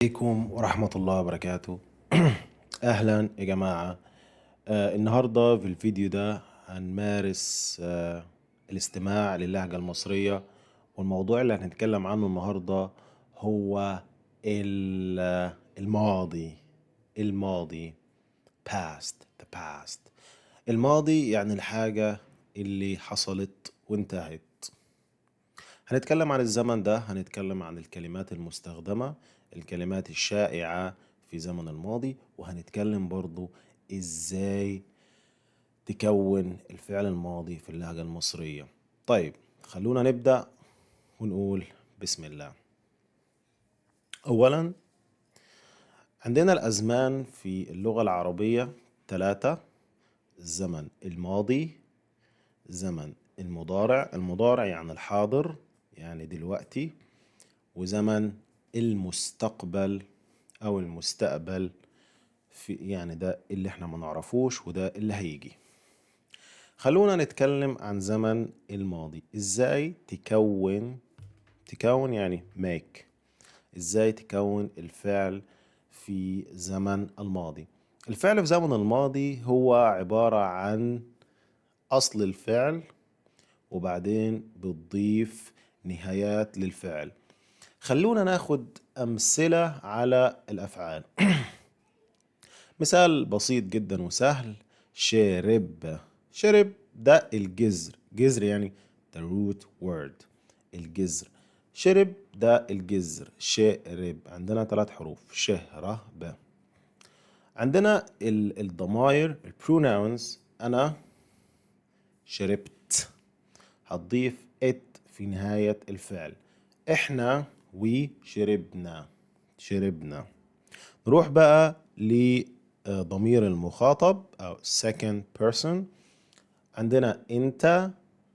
عليكم ورحمة الله وبركاته. أهلا يا جماعة. النهاردة في الفيديو ده هنمارس الاستماع للهجة المصرية، والموضوع اللي هنتكلم عنه النهاردة هو الماضي. الماضي past the past. الماضي يعني الحاجة اللي حصلت وانتهت. هنتكلم عن الزمن ده، هنتكلم عن الكلمات المستخدمة، الكلمات الشائعة في زمن الماضي، وهنتكلم برضو ازاي تكون الفعل الماضي في اللهجة المصرية. طيب، خلونا نبدأ ونقول بسم الله. أولا، عندنا الأزمان في اللغة العربية ثلاثة: الزمن الماضي، زمن المضارع يعني الحاضر يعني دلوقتي، وزمن المستقبل او المستقبل يعني ده اللي احنا ما نعرفوش وده اللي هيجي. خلونا نتكلم عن زمن الماضي. ازاي تكون يعني make. ازاي تكون الفعل في زمن الماضي؟ الفعل في زمن الماضي هو عبارة عن اصل الفعل، وبعدين بتضيف نهايات للفعل. خلونا ناخد أمثلة على الأفعال. مثال بسيط جدا وسهل: شرب. شرب ده الجذر، جذر يعني the root word، الجذر. شرب ده الجذر، شرب. عندنا ثلاث حروف: ش ر ب. عندنا الضمائر البروناونز. أنا شربت، هتضيف it في نهاية الفعل. احنا وشربنا، شربنا. نروح بقى لضمير المخاطب أو second person. عندنا أنت،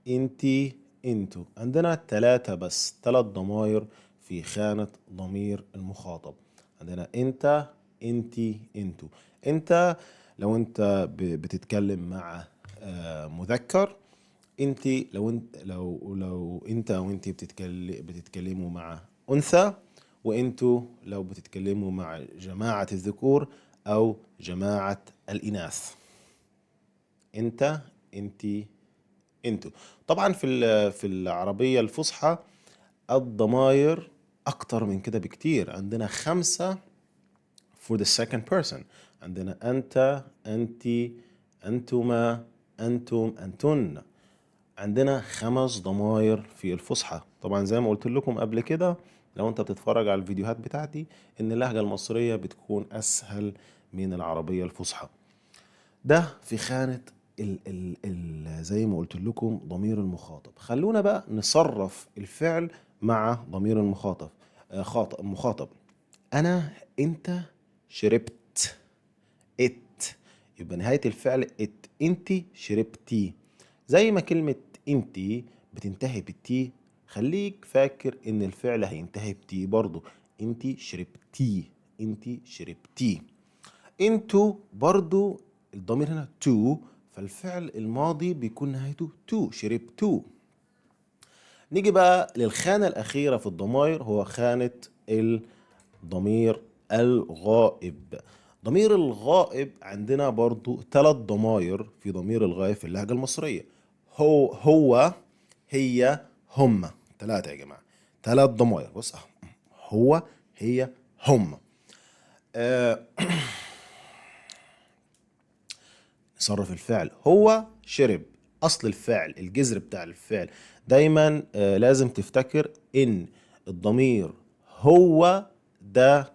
أنتي، أنتوا. عندنا ثلاثة بس، ثلاث ضمائر في خانة ضمير المخاطب. عندنا أنت، أنتي، أنتوا. أنت لو أنت بتتكلم مع مذكر. أنت لو أنت أو أنت بتتكلموا مع أنثى. وأنتوا لو بتتكلموا مع جماعة الذكور أو جماعة الإناث. أنت، أنتي، أنتوا. طبعا في العربية الفصحى الضمائر أكتر من كده بكتير. عندنا خمسة for the second person. عندنا أنت، أنتي، أنتما، أنتم، أنتن. عندنا خمس ضمائر في الفصحى. طبعا زي ما قلت لكم قبل كده، لو انت بتتفرج على الفيديوهات بتاعتي، ان اللهجة المصرية بتكون اسهل من العربية الفصحى. ده في خانة زي ما قلت لكم ضمير المخاطب. خلونا بقى نصرف الفعل مع ضمير المخاطب. مخاطب. انا، انت، شربت، ات. يبقى نهاية الفعل ات. انتي شربتي. زي ما كلمة انتي بتنتهي بالتي، خليك فاكر ان الفعل هينتهي بتي برضو. انتي شربتي، انتي شربتي. انتوا برضو الضمير هنا تو، فالفعل الماضي بيكون نهايته تو، شربتو. نيجي بقى للخانة الأخيرة في الضمائر، هو خانة الضمير الغائب. ضمير الغائب عندنا برضو ثلاث ضمائر في ضمير الغائب في اللهجة المصرية: هو، هي، هم. ثلاثة يا جماعة، ثلاث ضمائر. بص، هو، هي، هم. آه نصرف الفعل. هو شرب، اصل الفعل، الجذر بتاع الفعل. دايما لازم تفتكر ان الضمير هو ده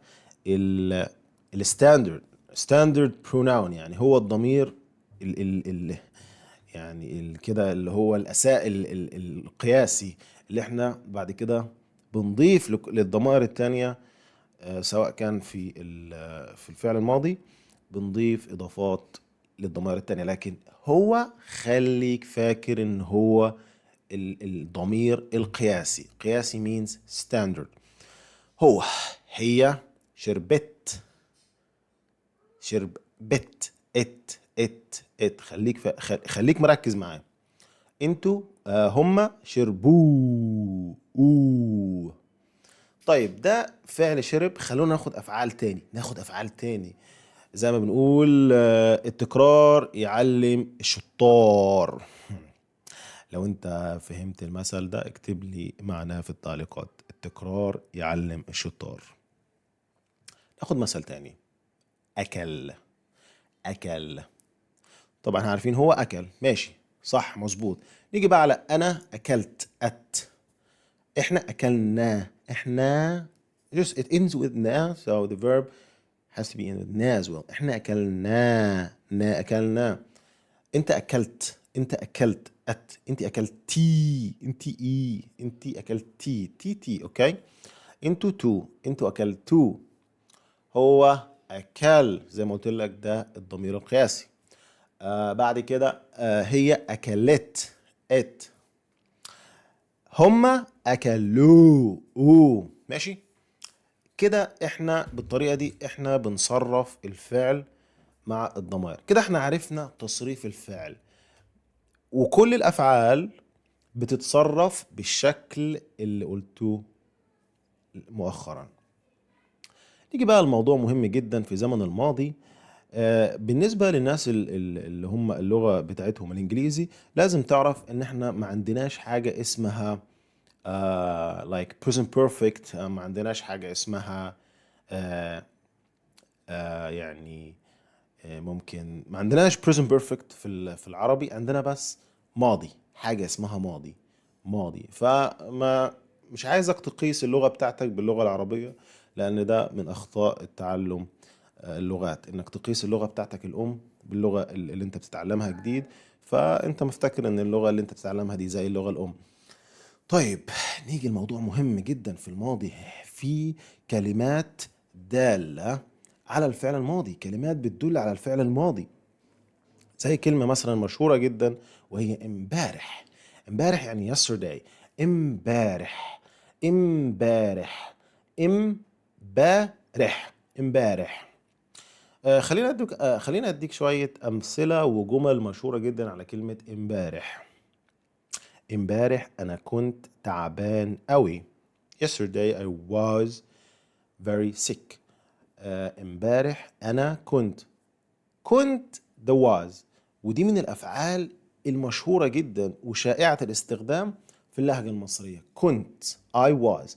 الستاندرد، ستاندرد بروناون. يعني هو الضمير ال ال ال يعني كده اللي هو القياسي، اللي احنا بعد كده بنضيف للضمائر التانية. سواء كان في الفعل الماضي بنضيف إضافات للضمائر التانية، لكن هو خليك فاكر إن هو الضمير القياسي. قياسي means standard. هو، هي، شربت، شربت، ات. خليك مركز معايا. انتوا، هما شربوا، اوه. طيب ده فعل شرب. خلونا ناخد افعال تاني. زي ما بنقول التكرار يعلم الشطار. لو انت فهمت المثل ده اكتب لي معناه في التعليقات. التكرار يعلم الشطار. ناخد مثل تاني. اكل. اكل. طبعا احنا عارفين هو اكل، ماشي صح مظبوط. نيجي بقى على انا اكلت. احنا اكلنا. احنا just it ends with na, so the verb has to be in with na as well. احنا اكلنا. اكلنا. انت اكلت. انت اكلتي. انت اكلتي. تي اوكي. انتوا اكلتوا. هو اكل زي ما قلت لك، ده الضمير القياسي. بعد كده هي اكلت. ات. هما اكلوا. ماشي كده. احنا بالطريقة دي احنا بنصرف الفعل مع الضمائر. كده احنا عرفنا تصريف الفعل، وكل الافعال بتتصرف بالشكل اللي قلته مؤخرا. نيجي بقى الموضوع مهم جدا في زمن الماضي. بالنسبة للناس اللي هم اللغة بتاعتهم الانجليزي، لازم تعرف ان احنا ما عندناش حاجة اسمها like present perfect. ما عندناش حاجة اسمها آه يعني ممكن ما عندناش present perfect في العربي. عندنا بس ماضي، حاجة اسمها ماضي. فما مش عايزك تقيس اللغة بتاعتك باللغة العربية، لأن ده من أخطاء التعلم اللغات، إنك تقيس اللغة بتاعتك الأم باللغة اللي أنت بتتعلمها جديد، فأنت مفتكر إن اللغة اللي أنت بتتعلمها دي زي اللغة الأم. طيب نيجي الموضوع مهم جدا في الماضي. في كلمات دالة على الفعل الماضي، كلمات بتدل على الفعل الماضي. زي كلمة مثلا مشهورة جدا وهي امبارح. امبارح يعني yesterday. امبارح. امبارح. خلينا اديك شوية امثلة وجمل مشهورة جدا على كلمة امبارح. امبارح انا كنت تعبان قوي. Yesterday I was very sick. امبارح انا كنت the was. ودي من الافعال المشهورة جدا وشائعة الاستخدام في اللهجة المصرية. كنت I was.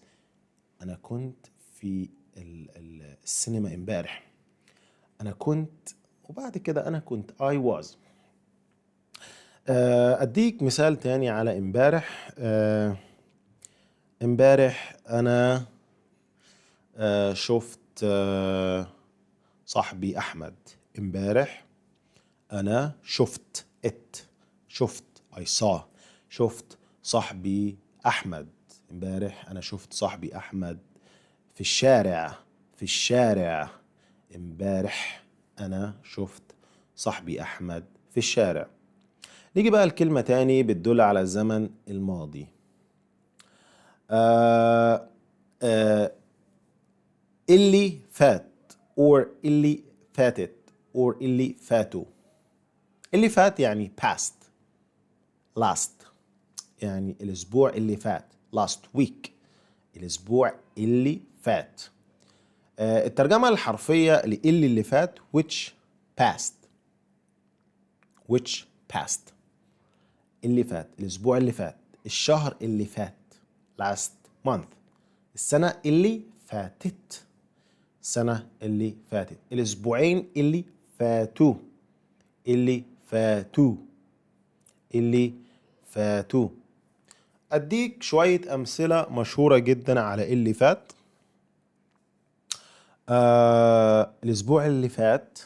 انا كنت في السينما امبارح. انا كنت. وبعد كده انا كنت I was. اديك مثال تاني على امبارح. امبارح انا شفت صاحبي احمد. امبارح انا شفت I saw. شفت صاحبي احمد. امبارح انا شفت صاحبي احمد في الشارع. امبارح انا شفت صاحبي احمد في الشارع. نيجي بقى الكلمة تاني بتدل على الزمن الماضي. آه آه اللي فات or اللي فاتت or اللي فاتوا. اللي فات يعني past. last يعني الأسبوع اللي فات. last week. الأسبوع اللي فات. الترجمة الحرفية اللي فات which passed. اللي فات، الأسبوع اللي فات، الشهر اللي فات last month. السنة اللي فاتت. الأسبوعين اللي فاتوا. اللي فاتوا. أديك شوية أمثلة مشهورة جدا على اللي فات. الأسبوع اللي فات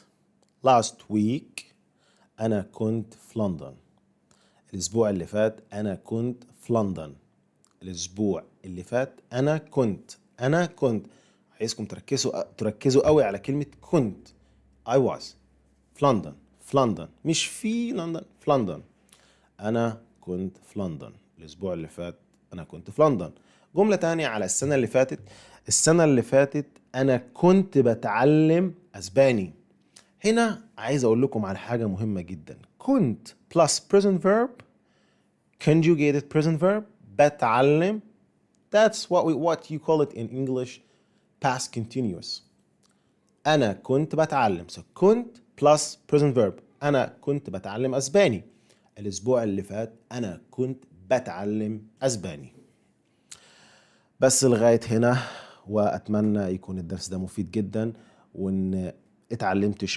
last week أنا كنت في لندن. الأسبوع اللي فات أنا كنت في لندن. الأسبوع اللي فات أنا كنت. عايزكم تركزوا قوي على كلمة كنت. I was في لندن مش في لندن، في لندن. أنا كنت في لندن الأسبوع اللي فات. أنا كنت في لندن. جملة تانية على السنة اللي فاتت أنا كنت بتعلم أسباني. هنا عايز أقول لكم على حاجة مهمة جدا. كنت plus present verb conjugated present verb بتعلم That's what you call it in English past continuous. أنا كنت بتعلم. So كنت plus present verb. أنا كنت بتعلم أسباني. الأسبوع اللي فات أنا كنت بتعلم أسباني. بس لغاية هنا، وأتمنى يكون الدرس ده مفيد جدا، وإن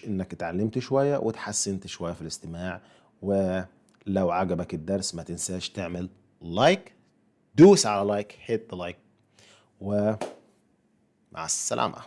إنك اتعلمت شوية وتحسنت شوية في الاستماع. ولو عجبك الدرس ما تنساش تعمل لايك، دوس على لايك، hit the like، ومع السلامة.